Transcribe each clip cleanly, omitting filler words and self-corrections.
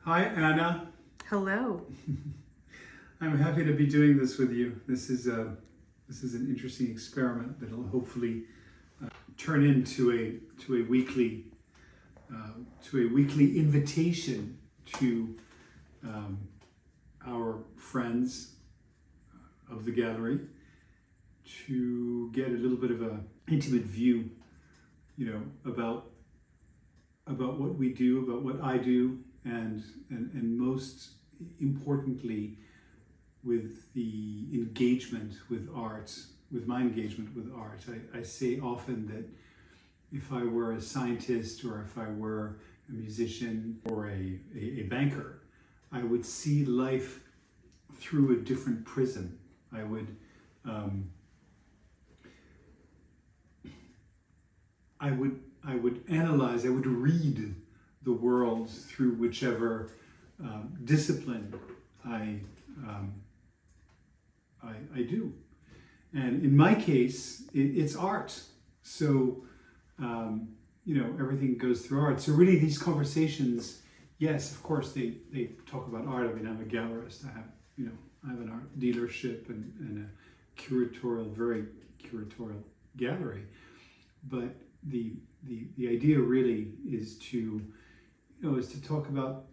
Hi, Anna. Hello. I'm happy to be doing this with you. This is an interesting experiment that'll hopefully turn into a weekly invitation to our friends of the gallery to get a little bit of an intimate view, about what we do, about what I do, and most importantly, with the engagement with art, with my engagement with art. I say often that if I were a scientist or if I were a musician or a banker, I would see life through a different prism. I would analyze, I would read the world through whichever discipline I do. And in my case, it's art. So, everything goes through art. So really these conversations, yes, of course, they talk about art. I mean, I'm a gallerist. I have an art dealership and a very curatorial gallery. But the idea really is to talk about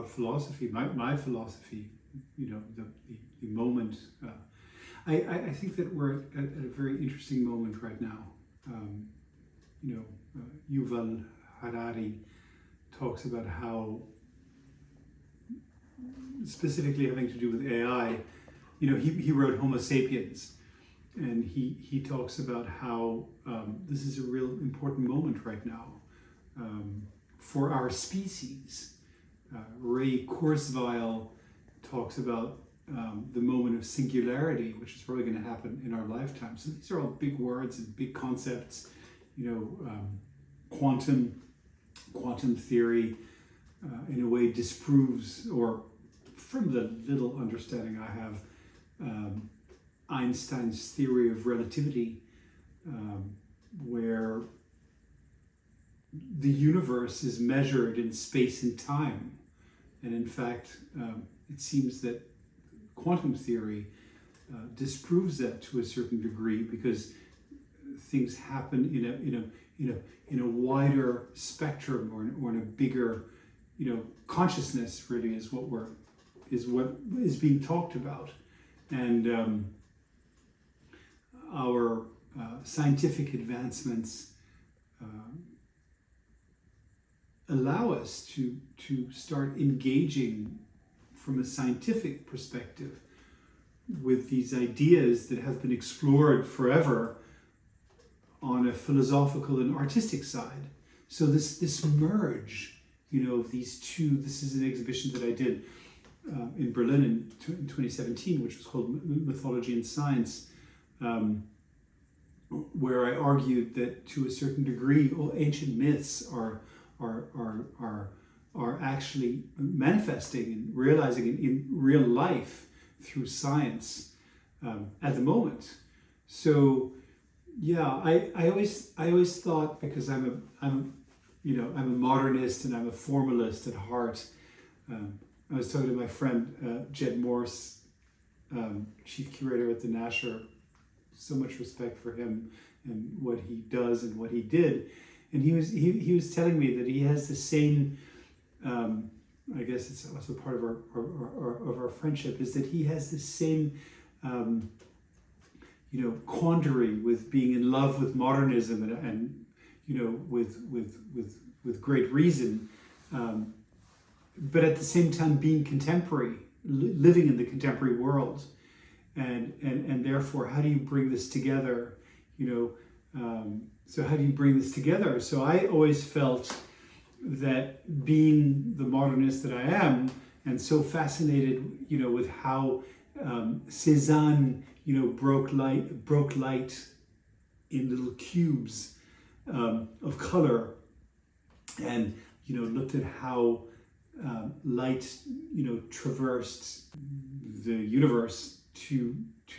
philosophy, my philosophy, the moment. I think that we're at a very interesting moment right now. Yuval Harari talks about how, specifically having to do with AI, he wrote Homo sapiens, and he talks about how this is a real important moment right now for our species. Ray Kurzweil talks about the moment of singularity, which is probably going to happen in our lifetime. So these are all big words and big concepts. Quantum theory, in a way, disproves, or from the little understanding I have, Einstein's theory of relativity, where the universe is measured in space and time. And in fact, it seems that quantum theory disproves that to a certain degree, because things happen in a wider spectrum, or in a bigger, consciousness. Really is what is being talked about, and our scientific advancements allow us to start engaging from a scientific perspective with these ideas that have been explored forever on a philosophical and artistic side. So this merge, of these two. This is an exhibition that I did in Berlin in 2017, which was called Mythology and Science, where I argued that to a certain degree, all ancient myths are actually manifesting and realizing in real life through science at the moment. So yeah, I always thought, because I'm a modernist and I'm a formalist at heart. I was talking to my friend Jed Morse, chief curator at the Nasher. So much respect for him and what he does and what he did. And he was telling me that he has the same, I guess it's also part of our friendship, is that he has the same quandary with being in love with modernism and with great reason, but at the same time being contemporary, living in the contemporary world, and therefore, how do you bring this together? So how do you bring this together? So I always felt that, being the modernist that I am, and so fascinated, with how Cézanne, broke light in little cubes of color, and looked at how light, traversed the universe to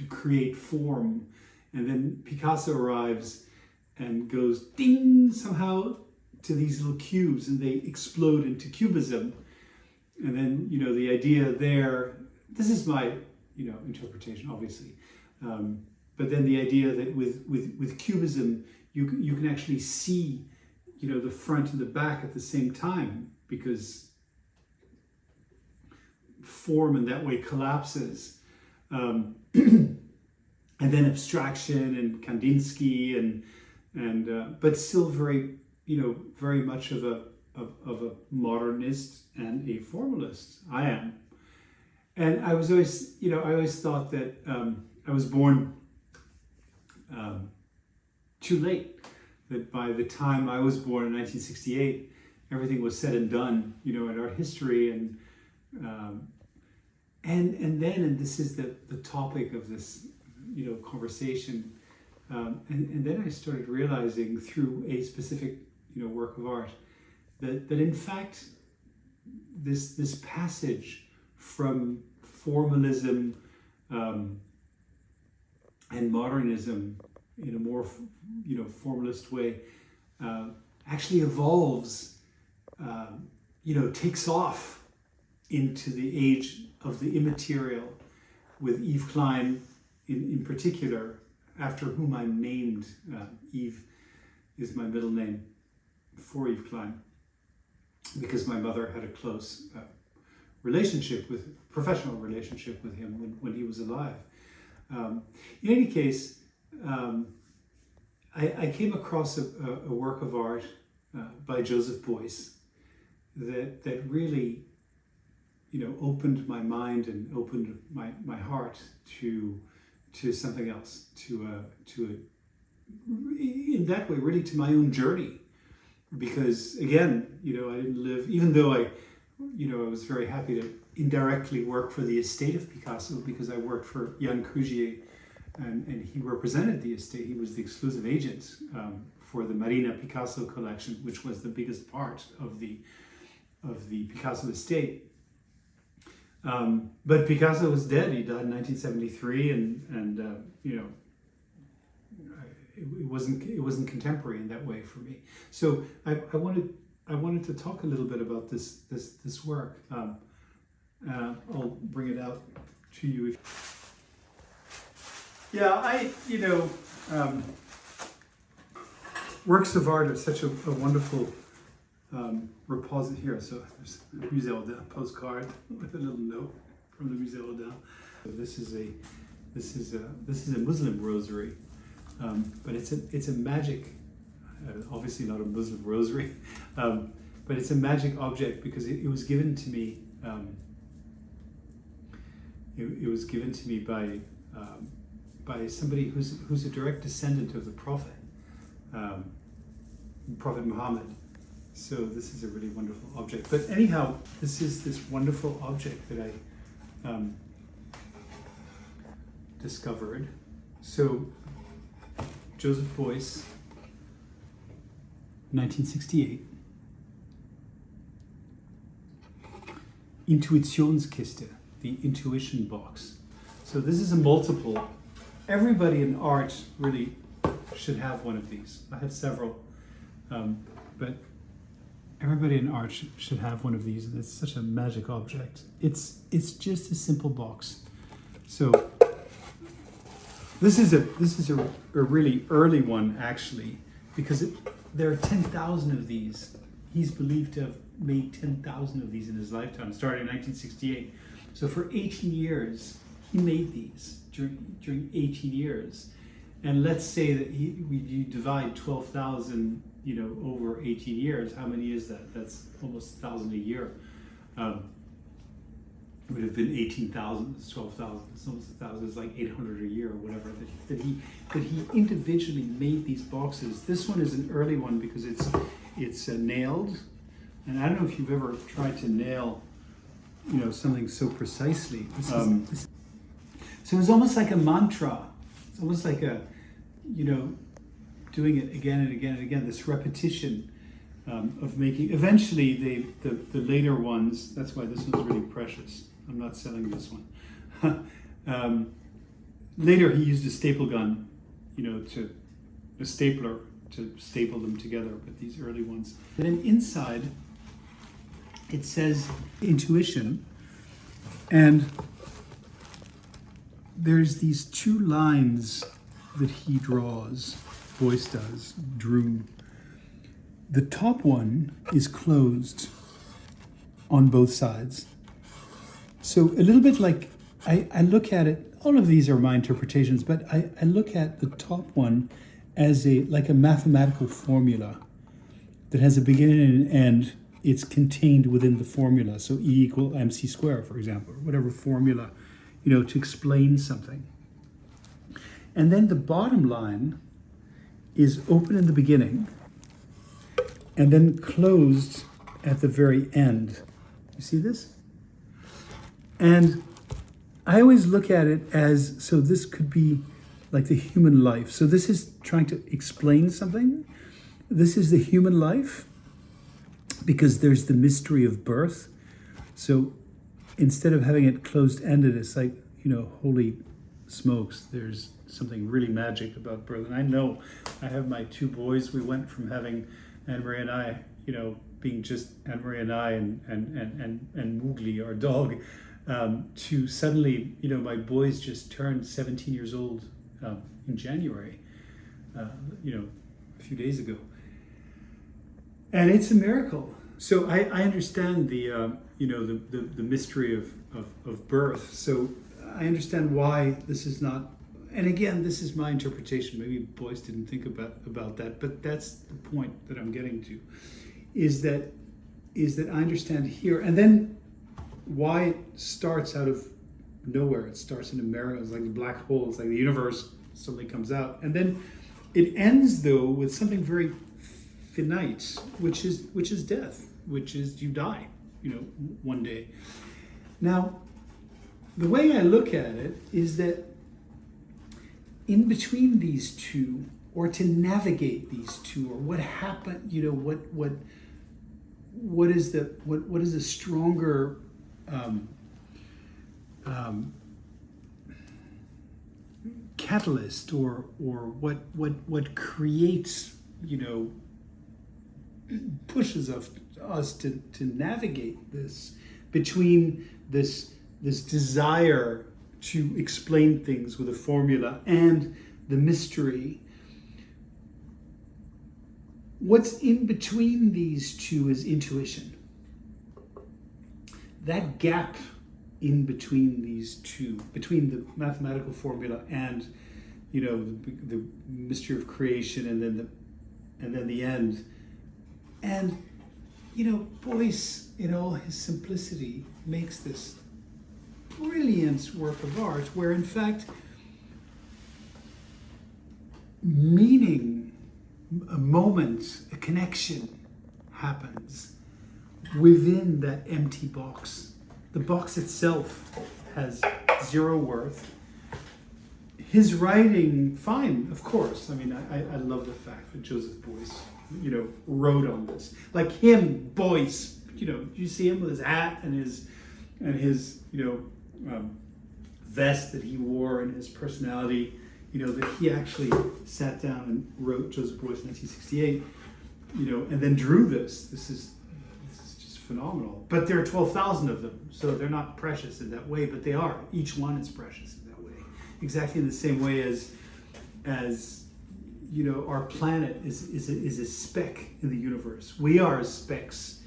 create form, and then Picasso arrives and goes ding, somehow to these little cubes and they explode into cubism. And then, the idea there, this is my, interpretation, obviously. But then the idea that with cubism, you can actually see, the front and the back at the same time, because form in that way collapses. And then abstraction and Kandinsky and but still very, very much of a modernist and a formalist. I am. And I was always, I always thought that I was born too late. That by the time I was born in 1968, everything was said and done, in art history, and this is the topic of this, conversation, and then I started realizing through a specific, work of art that in fact this passage from formalism and modernism in a more formalist way actually evolves, takes off into the age of the immaterial, with Yves Klein in particular, after whom I'm named. Yves is my middle name for Yves Klein, because my mother had a close professional relationship with him when he was alive. In any case, I came across a work of art by Joseph Beuys that really, opened my mind and opened my heart to something else, in that way, really to my own journey. Because again, I didn't live, even though I was very happy to indirectly work for the estate of Picasso, because I worked for Jan Cugier, and he represented the estate. He was the exclusive agent for the Marina Picasso collection, which was the biggest part of the Picasso estate. But Picasso was dead. He died in 1973, and it wasn't contemporary in that way for me. So I wanted to talk a little bit about this work. I'll bring it out to you. Works of art are such a wonderful repository here. So there's a Musée Rodin postcard with a little note from the Musée Rodin. So this is a Muslim rosary, but it's a magic. Obviously not a Muslim rosary, but it's a magic object because it was given to me. It was given to me by somebody who's a direct descendant of the Prophet, Prophet Muhammad. So this is a really wonderful object. But anyhow, this is this wonderful object that I discovered. So Joseph Beuys, 1968. Intuitionskiste, the intuition box. So this is a multiple. Everybody in art really should have one of these. I have several, but everybody in art should have one of these, and it's such a magic object. It's just a simple box. So this is a really early one actually, because there are 10,000 of these. He's believed to have made 10,000 of these in his lifetime, starting in 1968. So for 18 years, he made these during 18 years. And let's say that you divide 12,000, over 18 years. How many is that? That's almost 1,000 a year. It would have been 18,000. It's 12,000. It's almost 1,000. It's like 800 a year or whatever. That he individually made these boxes. This one is an early one because it's nailed. And I don't know if you've ever tried to nail, something so precisely. So it's almost like a mantra. It's almost like a, doing it again and again and again. This repetition of making. Eventually, the later ones. That's why this one's really precious. I'm not selling this one. Later, he used a staple gun, a stapler to staple them together, but these early ones. And then inside, it says intuition, and there's these two lines that he draws, Beuys drew. The top one is closed on both sides. So a little bit like, I look at it, all of these are my interpretations, but I look at the top one as like a mathematical formula that has a beginning and an end. It's contained within the formula. So E equal mc squared, for example, or whatever formula, to explain something. And then the bottom line is open in the beginning and then closed at the very end. You see this? And I always look at it as, so this could be like the human life. So this is trying to explain something. This is the human life because there's the mystery of birth. So instead of having it closed-ended, it's like, holy smokes, there's something really magic about birth. And I know, I have my two boys. We went from having Anne-Marie and I, being just Anne-Marie and I and Mowgli, our dog, to suddenly, my boys just turned 17 years old in January, a few days ago. And it's a miracle. So I understand the mystery of birth. So I understand why this is not, and again, this is my interpretation. Maybe Beuys didn't think about that, but that's the point that I'm getting to, is that I understand here. And then why it starts out of nowhere. It starts in America. It's like a black hole. It's like the universe suddenly comes out. And then it ends, though, with something very finite, which is death, which is you die, one day. Now, the way I look at it is that in between these two, or to navigate these two, or what happened, what is the stronger catalyst, or what creates, pushes us to navigate this, between this desire to explain things with a formula and the mystery. What's in between these two is intuition. That gap in between these two, between the mathematical formula and the mystery of creation, and then the end. And Beuys, in all his simplicity, makes this brilliant work of art where, in fact, meaning, a moment, a connection happens within that empty box. The box itself has zero worth. His writing, fine, of course. I mean, I love the fact that Joseph Beuys, wrote on this. Like him, Beuys, you see him with his hat and his vest that he wore, and his personality, that he actually sat down and wrote Joseph Beuys in 1968, and then drew this. This is just phenomenal. But there are 12,000 of them, so they're not precious in that way, but they are. Each one is precious in that way. Exactly in the same way as our planet is a speck in the universe. We are specks.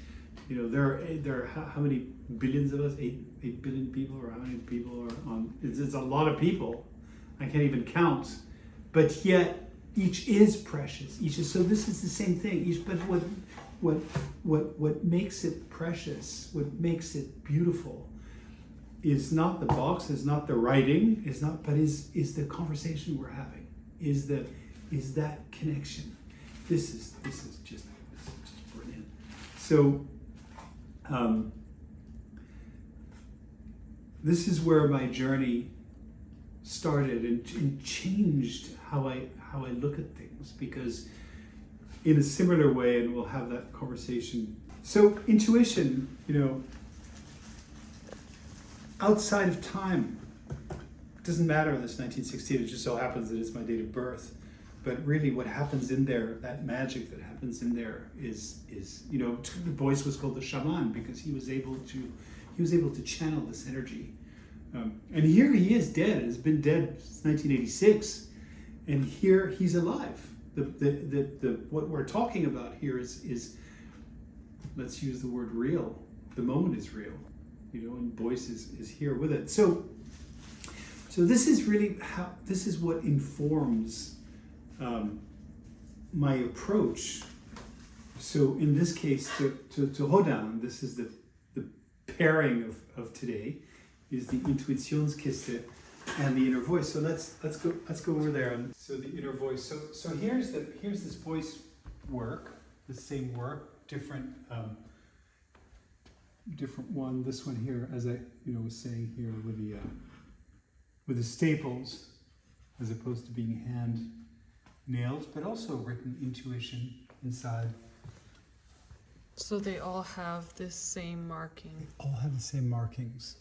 There are how many billions of us? 8 billion people, or how many people are on? It's a lot of people. I can't even count. But yet each is precious. So this is the same thing. But what makes it precious, what makes it beautiful, is not the box, is not the writing, but is the conversation we're having, is that connection. This is just brilliant. So this is where my journey started and changed how I look at things, because in a similar way, and we'll have that conversation. So intuition, outside of time, it doesn't matter this 1968, it just so happens that it's my date of birth. but really what happens in there, that magic that happens in there is Beuys was called the shaman because he was able to channel this energy. And here he is dead. Has been dead since 1986, and here he's alive. The what we're talking about here is let's use the word real. The moment is real, and Beuys is here with it. So this is really this is what informs my approach. So in this case, to Rodin, this is the pairing of today, is the Intuitionskiste and the inner voice. So let's go over there. So the inner voice. So here's this Beuys work, the same work, different one. This one here, as I was saying here, with the staples, as opposed to being hand nailed, but also written intuition inside. So they all have this same marking. All have the same markings.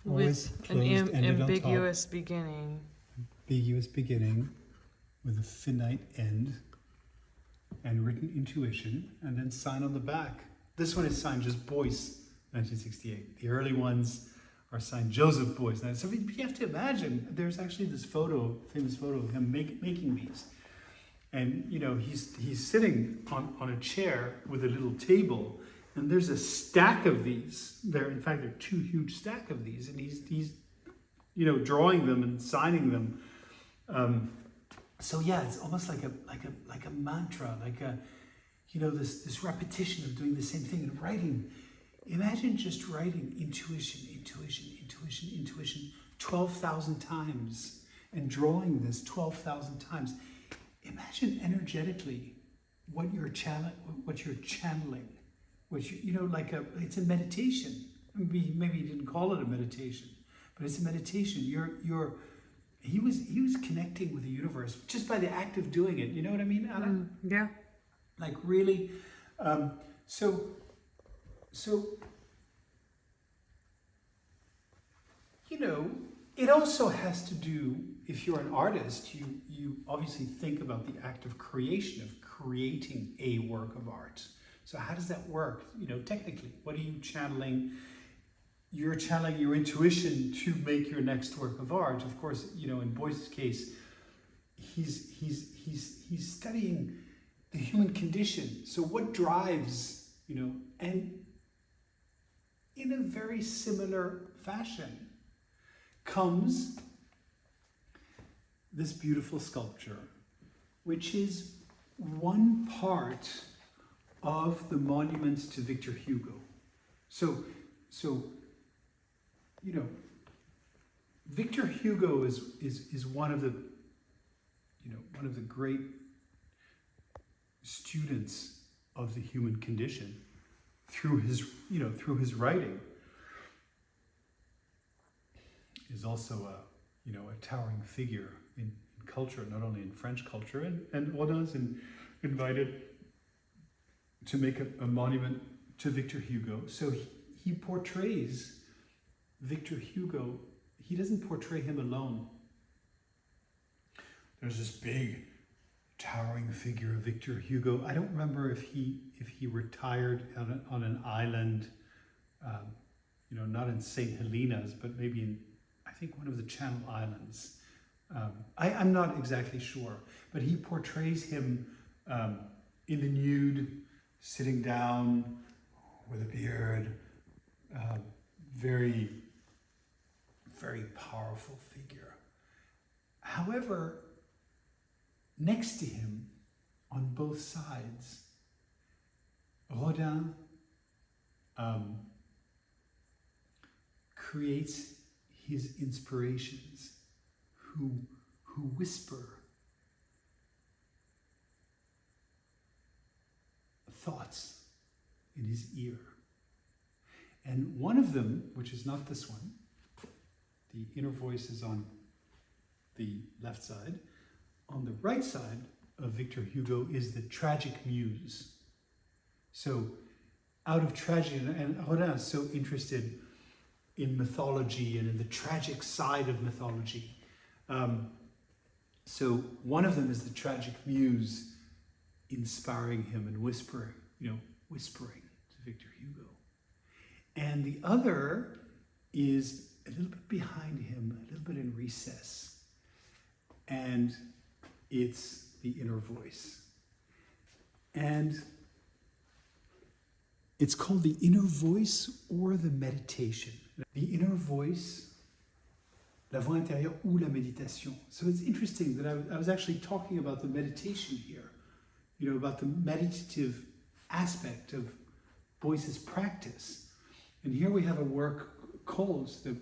With an ambiguous beginning. Ambiguous beginning with a finite end and written intuition, and then sign on the back. This one is signed just Beuys, 1968. The early ones are signed Joseph Beuys. So you have to imagine, there's actually this famous photo of him making these. And he's sitting on a chair with a little table, and there's a stack of these. There are 2 huge stack of these, and he's drawing them and signing them. So yeah, it's almost like a mantra, this repetition of doing the same thing and writing. Imagine just writing intuition 12,000 times and drawing this 12,000 times. Imagine energetically what you're channeling, it's a meditation. Maybe you didn't call it a meditation, but it's a meditation. He was connecting with the universe just by the act of doing it. You know what I mean, Anna? Yeah. Like really. So it also has to do, if you're an artist, you obviously think about the act of creation, of creating a work of art. So how does that work? Technically, what are you channeling? You're channeling your intuition to make your next work of art. Of course, in Beuys' case, he's studying the human condition. So what drives, and in a very similar fashion comes this beautiful sculpture, which is one part of the monuments to Victor Hugo. So Victor Hugo is one of the great students of the human condition through his writing. Is also a towering figure in culture, not only in French culture, and Rodin's invited to make a monument to Victor Hugo. So he portrays Victor Hugo. He doesn't portray him alone. There's this big towering figure of Victor Hugo. I don't remember if he retired on an island, not in St. Helena's, but maybe in, I think, one of the Channel Islands. I'm not exactly sure, but he portrays him in the nude, sitting down with a beard, very, very powerful figure. However, next to him, on both sides, Rodin creates his inspirations, who whisper thoughts in his ear. And one of them, which is not this one, the inner voice is on the left side. On the right side of Victor Hugo is the tragic muse. So out of tragedy, and Rodin is so interested in mythology and in the tragic side of mythology. So one of them is the tragic muse inspiring him and whispering to Victor Hugo. And the other is a little bit behind him, a little bit in recess. And it's the inner voice. And it's called the inner voice or the meditation. The inner voice, la voix intérieure ou la méditation. So it's interesting that I was actually talking about the meditation here, about the meditative aspect of Beuys's practice. And here we have a work called the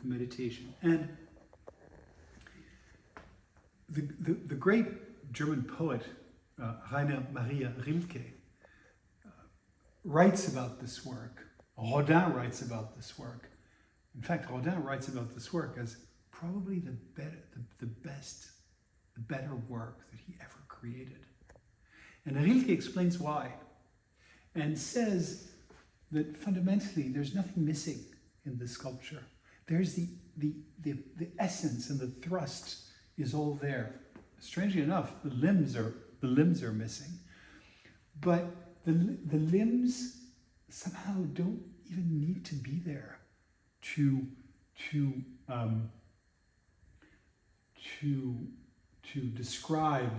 meditation. And the great German poet, Rainer Maria Rilke, writes about this work. Rodin writes about this work. In fact, Rodin writes about this work as probably the better work that he ever created. And Rilke explains why, and says that fundamentally there's nothing missing in the sculpture. There's the essence and the thrust is all there. Strangely enough, the limbs are missing, but the limbs somehow don't even need to be there to describe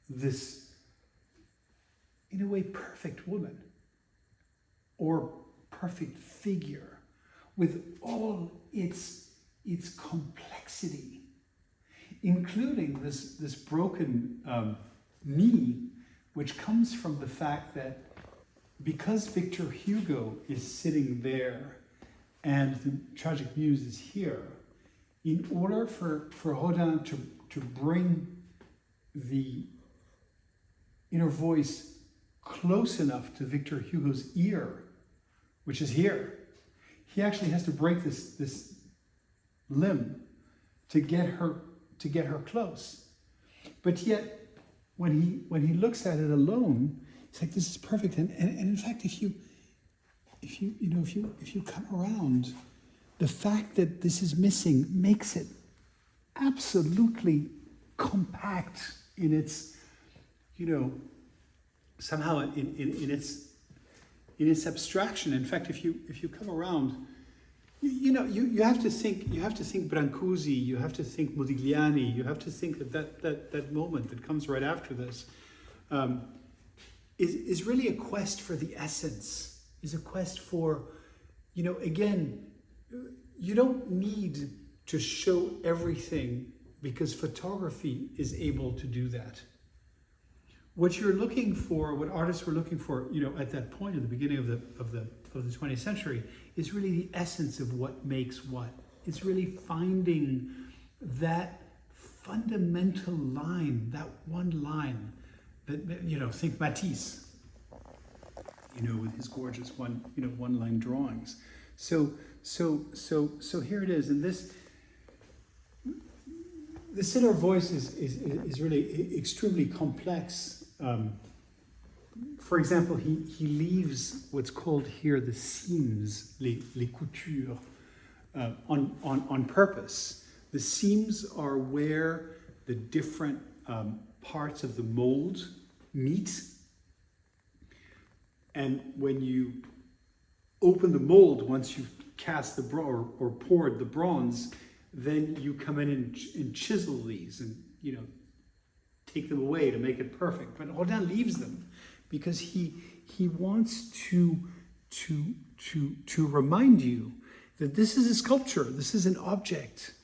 this, in a way, perfect woman or perfect figure with all its complexity, including this broken knee, which comes from the fact that because Victor Hugo is sitting there and the tragic muse is here, in order for Rodin to bring the inner voice close enough to Victor Hugo's ear, which is here, he actually has to break this limb to get her close. But yet, when he looks at it alone, it's like, this is perfect. And in fact, if you come around, the fact that this is missing makes it absolutely compact in its, somehow in its abstraction. In fact, if you come around, you have to think Brancusi, you have to think Modigliani, you have to think that moment that comes right after this is really a quest for the essence, is a quest for, again, you don't need to show everything because photography is able to do that. What you're looking for, what artists were looking for, at that point at the beginning of the 20th century, is really the essence of what makes what. It's really finding that fundamental line, that one line that, think Matisse, with his gorgeous one-line drawings. So here it is, and this inner voice is really extremely complex. For example, he leaves what's called here the seams, les coutures, on purpose. The seams are where the different parts of the mold meet. And when you open the mold, once you've cast the or poured the bronze, then you come in and chisel these and take them away to make it perfect. But Rodin leaves them because he wants to remind you that this is a sculpture, this is an object,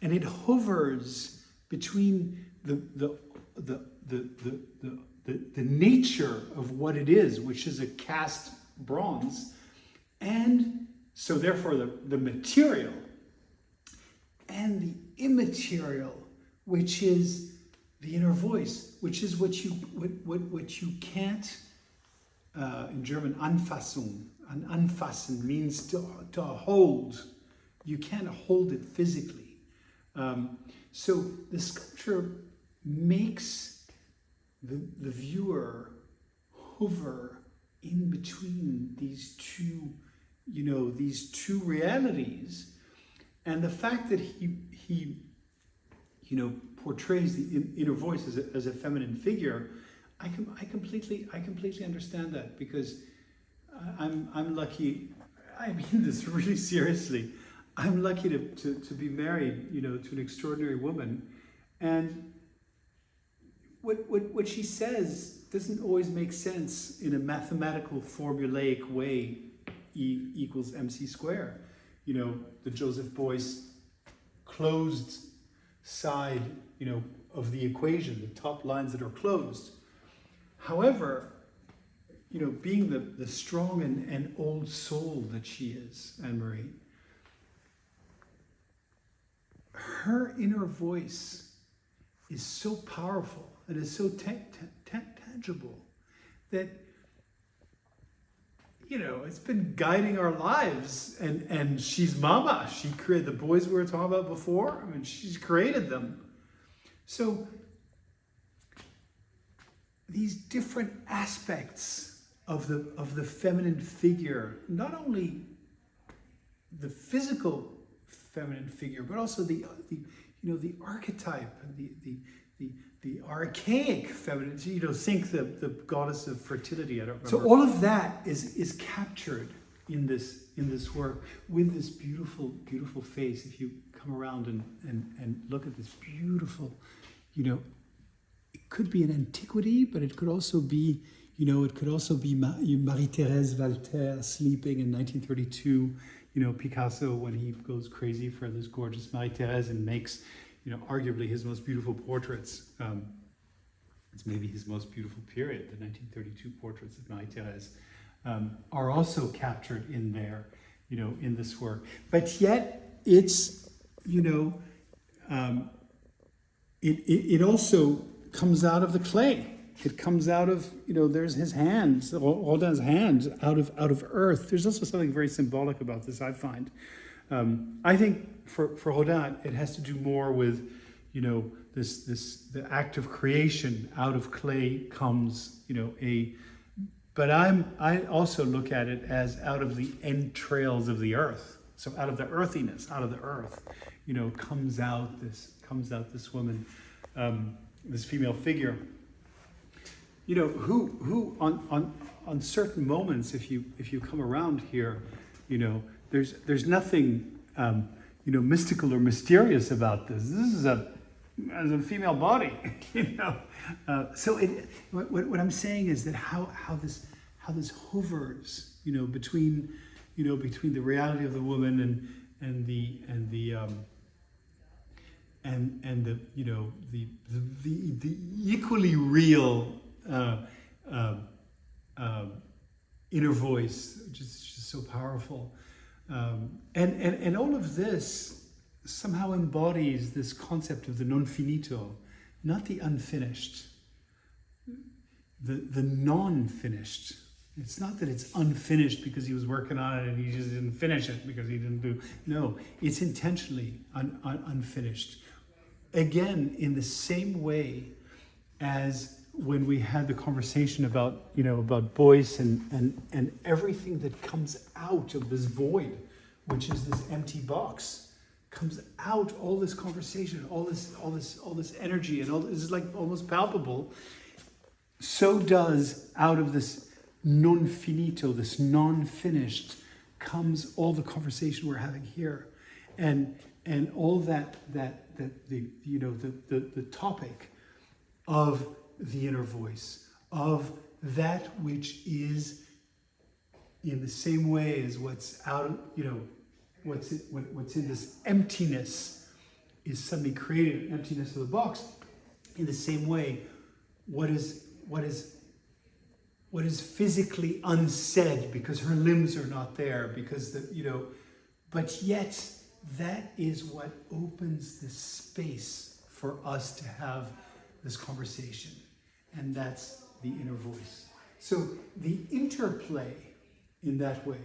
and it hovers between the nature of what it is, which is a cast bronze, and so therefore the material, and the immaterial, which is the inner voice, which is what you can't, in German, anfassen. Anfassen means to hold. You can't hold it physically. So the sculpture makes the viewer hover in between these two realities. And the fact that he portrays the inner voice as a feminine figure, I completely understand that, because I'm lucky. I mean this really seriously. I'm lucky to be married, to an extraordinary woman, and what she says doesn't always make sense in a mathematical formulaic way. E equals mc squared. The Joseph Beuys closed side, of the equation, the top lines that are closed. However, being the strong and old soul that she is, Anne-Marie, her inner voice is so powerful and is so tangible that, it's been guiding our lives. And she's mama. She created the boys we were talking about before. I mean, she's created them. So these different aspects of the feminine figure, not only the physical feminine figure, but also the archetype and the archaic feminine. Think the goddess of fertility. I don't remember. So all of that is captured in this work with this beautiful face. If you come around and look at this beautiful, it could be an antiquity, but it could also be, Marie-Thérèse Walter sleeping in 1932. Picasso, when he goes crazy for this gorgeous Marie-Thérèse and makes, arguably his most beautiful portraits. It's maybe his most beautiful period, the 1932 portraits of Marie-Thérèse, are also captured in there, in this work. But yet it's, it also comes out of the clay. It comes out of, there's his hands, Rodin's hands out of earth. There's also something very symbolic about this, I find. I think for Rodin, it has to do more with, the act of creation. Out of clay comes, but I also look at it as out of the entrails of the earth. So out of the earthiness, out of the earth, comes out this woman, this female figure. Who on certain moments, if you come around here, there's nothing mystical or mysterious about this. This is a female body, So what I'm saying is that how this hovers, between the reality of the woman and the equally real inner voice, just so powerful, and all of this somehow embodies this concept of the non finito, not the unfinished, the non-finished. It's not that it's unfinished because he was working on it and he just didn't finish it because he didn't do. No, it's intentionally unfinished. Again, in the same way as when we had the conversation about Beuys and everything that comes out of this void, which is this empty box, comes out, all this conversation, all this energy, and all this is like almost palpable. So does out of this non finito, this non-finished, comes all the conversation we're having here, and all the topic of the inner voice, of that which is in the same way as what's out, what's in this emptiness is suddenly created, emptiness of the box. In the same way, what is physically unsaid because her limbs are not there, because but yet that is what opens this space for us to have this conversation, and that's the inner voice. So the interplay in that way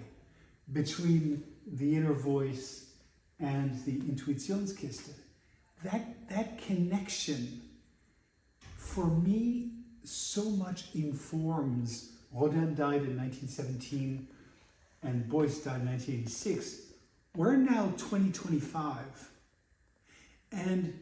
between the inner voice and the Intuitionskiste, that connection for me so much informs. Rodin died in 1917 and Beuys died in 1986. We're now 2025, and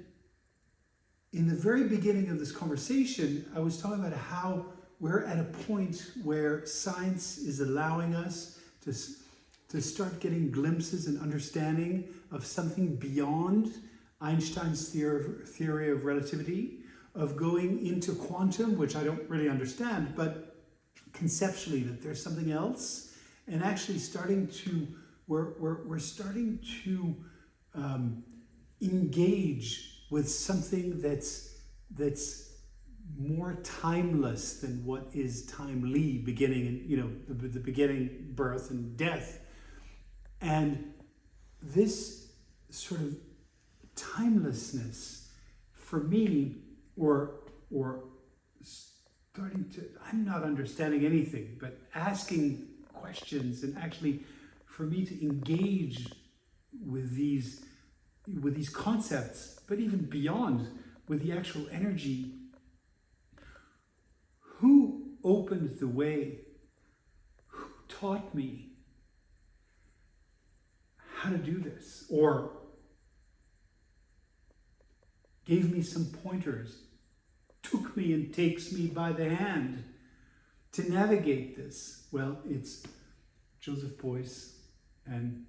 in the very beginning of this conversation, I was talking about how we're at a point where science is allowing us to start getting glimpses and understanding of something beyond Einstein's theory of relativity, of going into quantum, which I don't really understand, but conceptually that there's something else, and actually we're starting to engage with something that's more timeless than what is timely, beginning and the beginning, birth and death. And this sort of timelessness for me, or starting to, I'm not understanding anything, but asking questions, and actually for me to engage with these concepts, but even beyond, with the actual energy. Who opened the way? Who taught me how to do this? Or gave me some pointers, took me and takes me by the hand to navigate this? Well, it's Joseph Beuys and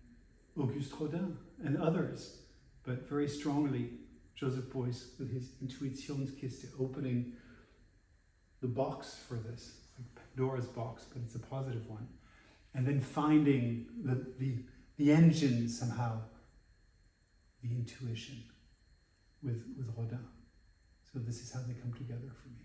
Auguste Rodin and others, but very strongly Joseph Beuys with his Intuitionskiste, opening the box for this. It's like Pandora's box, but it's a positive one. And then finding the engine somehow, the intuition with Rodin. So this is how they come together for me.